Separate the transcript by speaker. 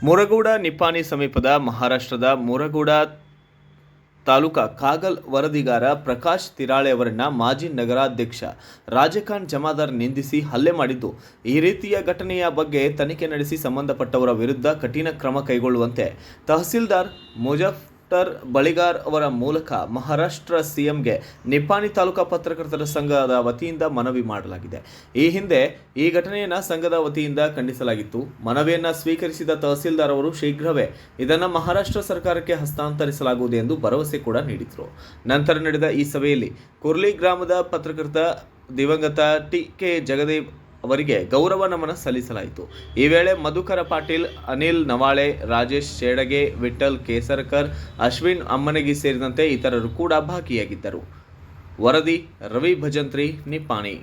Speaker 1: ಮುರಗೋಡ ನಿಪ್ಪಾಣಿ ಸಮೀಪದ ಮಹಾರಾಷ್ಟ್ರದ ಮುರಗೋಡ ತಾಲೂಕಾ ಕಾಗಲ್ ವರದಿಗಾರ ಪ್ರಕಾಶ್ ತಿರಾಳೆ ಅವರನ್ನ ಮಾಜಿ ನಗರಾಧ್ಯಕ್ಷ ರಾಜಖಾನ್ ಜಮಾದಾರ್ ನಿಂದಿಸಿ ಹಲ್ಲೆ ಮಾಡಿದ್ದು, ಈ ರೀತಿಯ ಘಟನೆಯ ಬಗ್ಗೆ ತನಿಖೆ ನಡೆಸಿ ಸಂಬಂಧಪಟ್ಟವರ ವಿರುದ್ಧ ಕಠಿಣ ಕ್ರಮ ಕೈಗೊಳ್ಳುವಂತೆ ತಹಸೀಲ್ದಾರ್ ಮುಜಫರ್ ಬಳಿಗಾರ್ ಅವರ ಮೂಲಕ ಮಹಾರಾಷ್ಟ್ರ ಸಿಎಂಗೆ ನಿಪ್ಪಾಣಿ ತಾಲೂಕಾ ಪತ್ರಕರ್ತರ ಸಂಘದ ವತಿಯಿಂದ ಮನವಿ ಮಾಡಲಾಗಿದೆ. ಈ ಹಿಂದೆ ಈ ಘಟನೆಯನ್ನು ಸಂಘದ ವತಿಯಿಂದ ಖಂಡಿಸಲಾಗಿತ್ತು. ಮನವಿಯನ್ನು ಸ್ವೀಕರಿಸಿದ ತಹಸೀಲ್ದಾರ್ ಅವರು ಶೀಘ್ರವೇ ಇದನ್ನು ಮಹಾರಾಷ್ಟ್ರ ಸರ್ಕಾರಕ್ಕೆ ಹಸ್ತಾಂತರಿಸಲಾಗುವುದು ಎಂದು ಭರವಸೆ ಕೂಡ ನೀಡಿದರು. ನಂತರ ನಡೆದ ಈ ಸಭೆಯಲ್ಲಿ ಕುರ್ಲಿ ಗ್ರಾಮದ ಪತ್ರಕರ್ತ ದಿವಂಗತ ಟಿ.ಕೆ. ಜಗದೇವ್ ಅವರಿಗೆ ಗೌರವ ನಮನ ಸಲ್ಲಿಸಲಾಯಿತು. ಈ ವೇಳೆ ಮಧುಕರ ಪಾಟೀಲ್, ಅನಿಲ್ ನವಾಳೆ, ರಾಜೇಶ್ ಶೇಡಗೆ, ವಿಠಲ್ ಕೇಸರಕರ್, ಅಶ್ವಿನ್ ಅಮ್ಮನಗಿ ಸೇರಿದಂತೆ ಇತರರು ಕೂಡ ಭಾಗಿಯಾಗಿದ್ದರು. ವರದಿ ರವಿ ಭಜಂತ್ರಿ, ನಿಪ್ಪಾಣಿ.